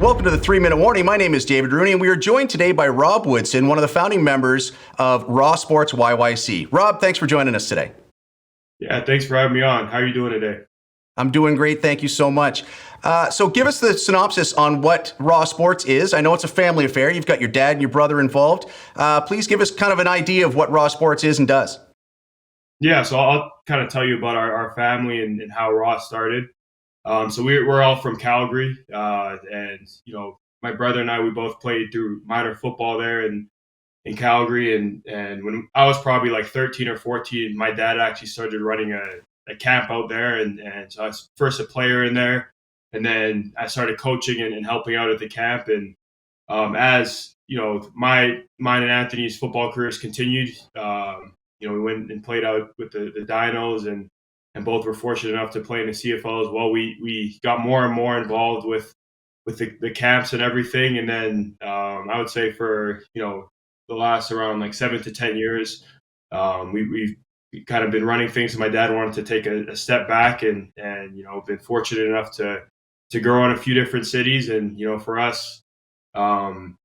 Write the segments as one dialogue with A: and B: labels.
A: Welcome to the 3-Minute Warning. My name is David Rooney, and we are joined today by Rob Woodson, one of the founding members of Raw Sports YYC. Rob, thanks for joining us today.
B: Yeah, thanks for having me on. How are you doing today?
A: I'm doing great. Thank you so much. So give us the synopsis on what Raw Sports is. I know it's a family affair. You've got your dad and your brother involved. Please give us kind of an idea of what Raw Sports is and does.
B: Yeah, so I'll kind of tell you about our family and how Raw started. So we're all from Calgary, and my brother and I, we both played through minor football there in Calgary, and when I was probably like 13 or 14, my dad actually started running a camp out there, and so I was first a player in there, and then I started coaching and helping out at the camp, and as mine and Anthony's football careers continued, we went and played out with the Dinos, and both were fortunate enough to play in the CFL as well. We got more and more involved with the camps and everything, and then I would say for the last around like 7 to 10 years, we've kind of been running things. So my dad wanted to take a step back, and been fortunate enough to grow in a few different cities. And for us, obviously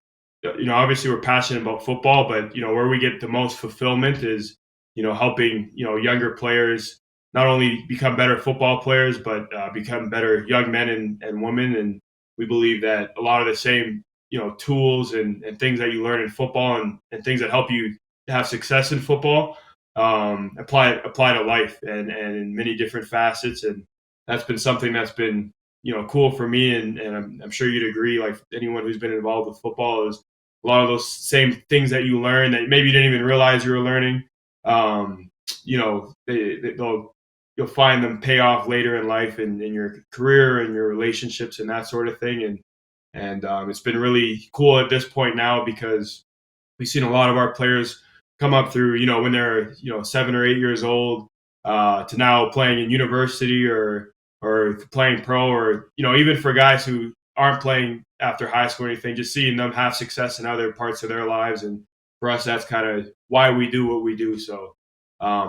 B: we're passionate about football, but where we get the most fulfillment is helping younger players not only become better football players, but become better young men and women. And we believe that a lot of the same tools and things that you learn in football and things that help you have success in football apply to life and in many different facets. And that's been something that's been cool for me, and I'm sure you'd agree, like anyone who's been involved with football, is a lot of those same things that you learn that maybe you didn't even realize you were learning. You'll find them pay off later in life and in your career and your relationships and that sort of thing. And it's been really cool at this point now, because we've seen a lot of our players come up through, when they're 7 or 8 years old, to now playing in university or playing pro, or even for guys who aren't playing after high school or anything, just seeing them have success in other parts of their lives. And for us, that's kind of why we do what we do. So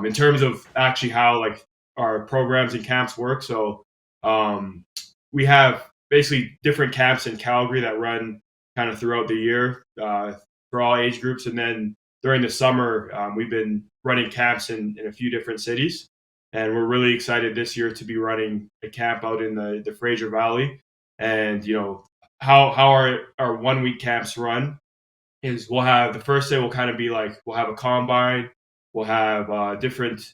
B: in terms of actually how like our programs and camps work, so we have basically different camps in Calgary that run kind of throughout the year for all age groups. And then during the summer, we've been running camps in a few different cities. And we're really excited this year to be running a camp out in the Fraser Valley. And, how our 1 week camps run is we'll have the first day, we'll kind of be like, we'll have a combine, we'll have different,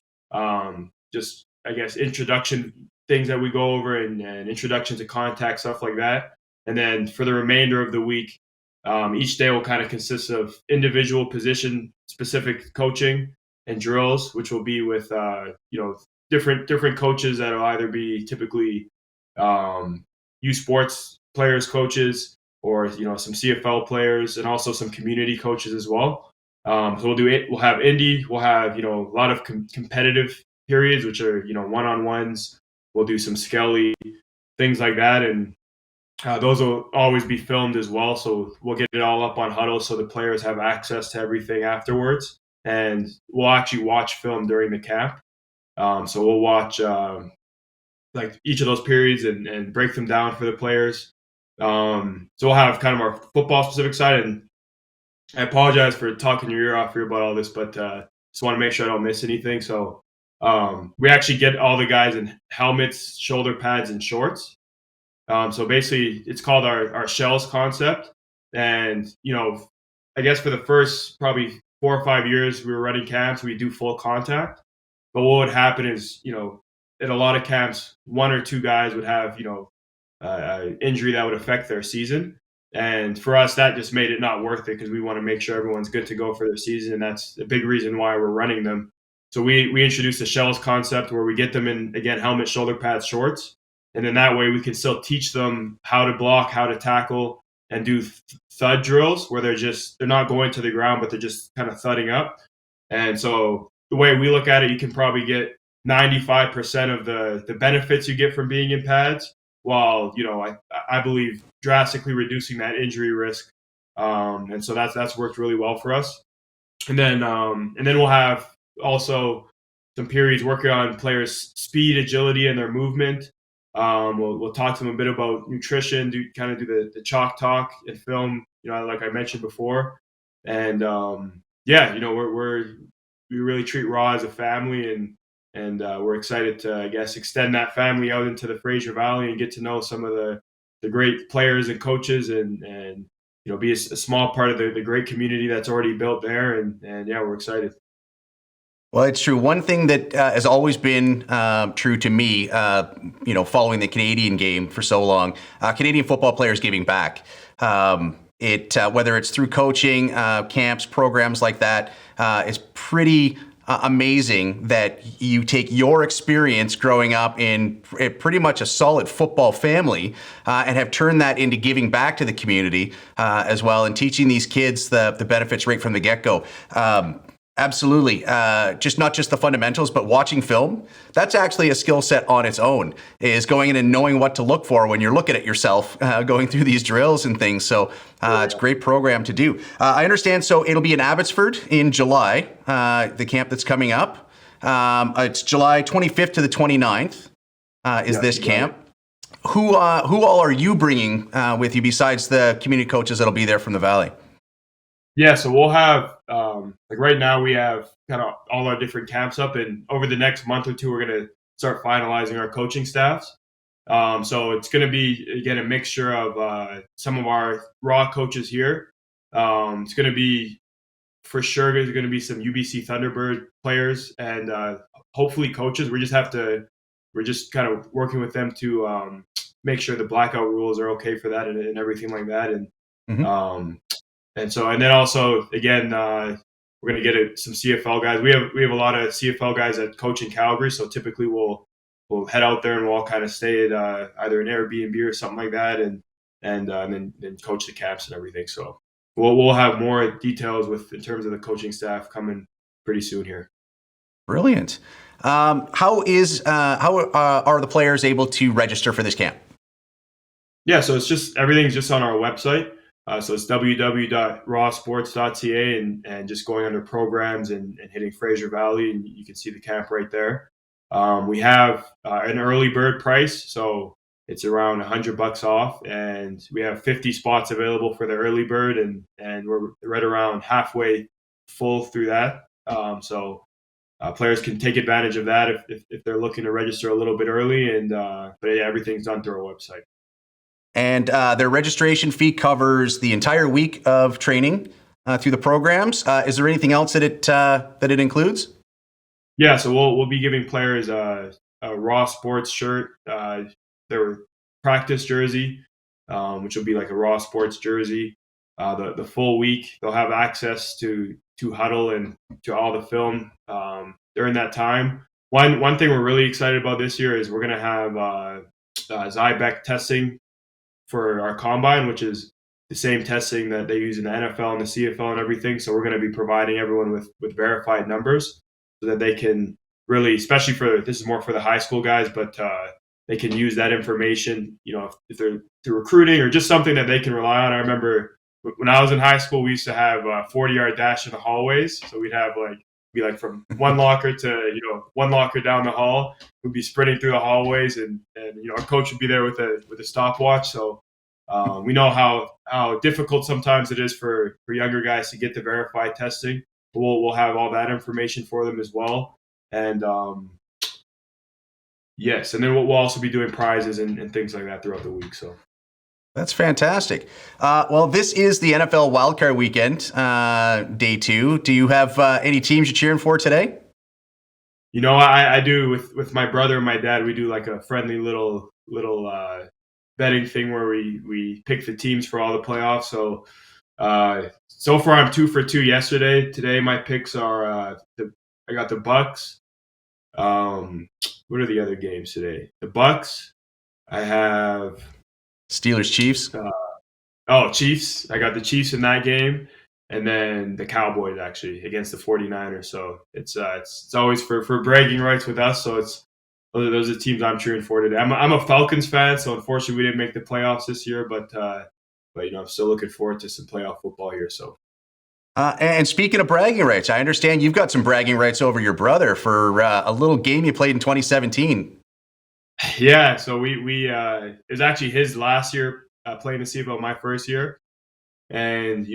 B: just, I guess, introduction things that we go over and introduction to contact, stuff like that. And then for the remainder of the week, each day will kind of consist of individual position specific coaching and drills, which will be with different coaches that will either be typically youth sports players coaches, or some CFL players, and also some community coaches as well. So we'll do it. We'll have indie. We'll have a lot of competitive periods, which are one-on-ones. We'll do some skelly things like that, and those will always be filmed as well. So we'll get it all up on Huddle, so the players have access to everything afterwards. And we'll actually watch film during the camp. So we'll watch like each of those periods and break them down for the players. So we'll have kind of our football specific side. And I apologize for talking your ear off here about all this, but just want to make sure I don't miss anything. So we actually get all the guys in helmets, shoulder pads, and shorts. So basically, it's called our shells concept. And I guess for the first probably 4 or 5 years we were running camps, we do full contact. But what would happen is, at a lot of camps, 1 or 2 guys would have, injury that would affect their season. And for us, that just made it not worth it, because we want to make sure everyone's good to go for their season. And that's a big reason why we're running them. So we introduced the shells concept, where we get them in, again, helmet, shoulder pads, shorts. And then that way we can still teach them how to block, how to tackle, and do thud drills, where they're not going to the ground, but they're just kind of thudding up. And so the way we look at it, you can probably get 95% of the benefits you get from being in pads, while I believe drastically reducing that injury risk. And so that's worked really well for us. And then we'll have also some periods working on players' speed, agility, and their movement. We'll talk to them a bit about nutrition, do the chalk talk and film, like I mentioned before. And yeah, we really treat Raw as a family, and we're excited to, I guess, extend that family out into the Fraser Valley and get to know some of the great players and coaches, and be a small part of the great community that's already built there. And yeah, we're excited.
A: Well, it's true. One thing that has always been true to me, following the Canadian game for so long, Canadian football players giving back. Whether it's through coaching, camps, programs like that, it's pretty amazing that you take your experience growing up in pretty much a solid football family and have turned that into giving back to the community as well, and teaching these kids the benefits right from the get-go. Absolutely. Not just the fundamentals, but watching film. That's actually a skill set on its own, is going in and knowing what to look for when you're looking at yourself, going through these drills and things. So it's a great program to do. I understand. So it'll be in Abbotsford in July, the camp that's coming up. It's July 25th to the 29th this camp. Who all are you bringing with you besides the community coaches that'll be there from the Valley?
B: Yeah, so we'll have, right now we have kind of all our different camps up, and over the next month or two, we're going to start finalizing our coaching staffs. So it's going to be, again, a mixture of some of our Raw coaches here. It's going to be, for sure, there's going to be some UBC Thunderbird players and hopefully coaches. We're just kind of working with them to make sure the blackout rules are okay for that and everything like that. And And then also, again, we're going to get some CFL guys. We have a lot of CFL guys that coach in Calgary, so typically we'll head out there and we'll all kind of stay at either an Airbnb or something like that, and then coach the camps and everything. So we'll have more details in terms of the coaching staff coming pretty soon here.
A: Brilliant. How are the players able to register for this camp?
B: Yeah, so everything's just on our website. So it's www.rawsports.ca, and just going under programs and hitting Fraser Valley, and you can see the camp right there. We have an early bird price, so it's around $100 off, and we have 50 spots available for the early bird, and we're right around halfway full through that. So players can take advantage of that if they're looking to register a little bit early, but yeah, everything's done through our website.
A: And their registration fee covers the entire week of training through the programs. Is there anything else that it includes?
B: Yeah, so we'll be giving players a Raw Sports shirt, their practice jersey, which will be like a Raw Sports jersey. The full week, they'll have access to huddle and to all the film during that time. One thing we're really excited about this year is we're going to have Zybeck testing for our combine, which is the same testing that they use in the NFL and the CFL and everything. So we're going to be providing everyone with verified numbers so that they can really, especially this is more for the high school guys, but they can use that information, if they're through recruiting or just something that they can rely on. I remember when I was in high school, we used to have a 40-yard dash in the hallways. So we'd have be from one locker to, one locker down the hall. We'd be sprinting through the hallways, and our coach would be there with a stopwatch. So we know how difficult sometimes it is for younger guys to get the verified testing. We'll have all that information for them as well. And yes, and then we'll also be doing prizes and things like that throughout the week. So
A: that's fantastic. Well, this is the NFL Wildcard Weekend, day 2. Do you have any teams you're cheering for today?
B: I do with my brother and my dad. We do like a friendly little betting thing where we pick the teams for all the playoffs. So so far I'm 2 for 2 yesterday. Today my picks are I got the Bucks. What are the other games today? The Bucks. I have
A: Steelers, Chiefs.
B: Chiefs. I got the Chiefs in that game, and then the Cowboys actually against the 49ers. So it's always for bragging rights with us. So those are the teams I'm cheering for today. I'm a Falcons fan, so unfortunately we didn't make the playoffs this year, but I'm still looking forward to some playoff football here. So.
A: And speaking of bragging rights, I understand you've got some bragging rights over your brother for a little game you played in 2017.
B: Yeah, so we it was actually his last year playing the CFL, my first year, and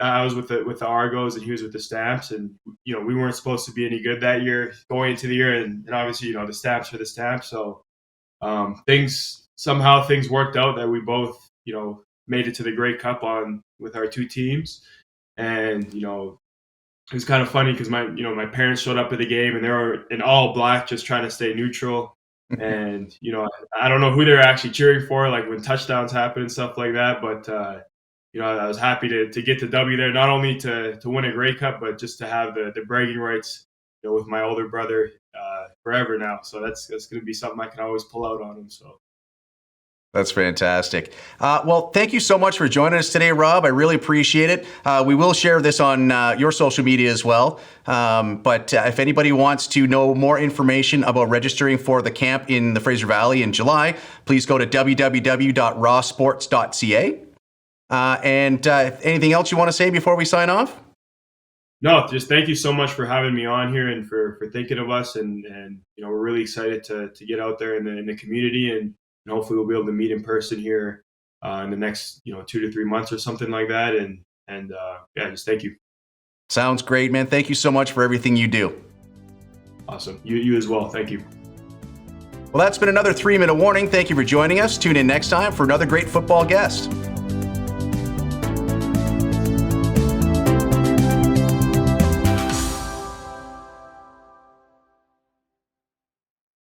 B: I was with the Argos and he was with the Stamps, and we weren't supposed to be any good that year going into the year, and obviously the Stamps are the Stamps, so things worked out that we both made it to the Grey Cup on with our two teams, and it was kind of funny because my parents showed up at the game and they were in all black, just trying to stay neutral. And I don't know who they were actually cheering for, like when touchdowns happen and stuff like that. But I was happy to get the W there, not only to win a Grey Cup, but just to have the bragging rights, with my older brother forever now. So that's going to be something I can always pull out on him. So.
A: That's fantastic. Well, thank you so much for joining us today, Rob. I really appreciate it. We will share this on your social media as well. But if anybody wants to know more information about registering for the camp in the Fraser Valley in July, please go to www.rawsports.ca. And anything else you want to say before we sign off?
B: No, just thank you so much for having me on here and for thinking of us. And we're really excited to get out there in the community, and hopefully we'll be able to meet in person here in the next 2 to 3 months or something like that. And just thank you.
A: Sounds great, man. Thank you so much for everything you do.
B: Awesome. You as well. Thank you.
A: Well, that's been another 3-minute warning. Thank you for joining us. Tune in next time for another great football guest.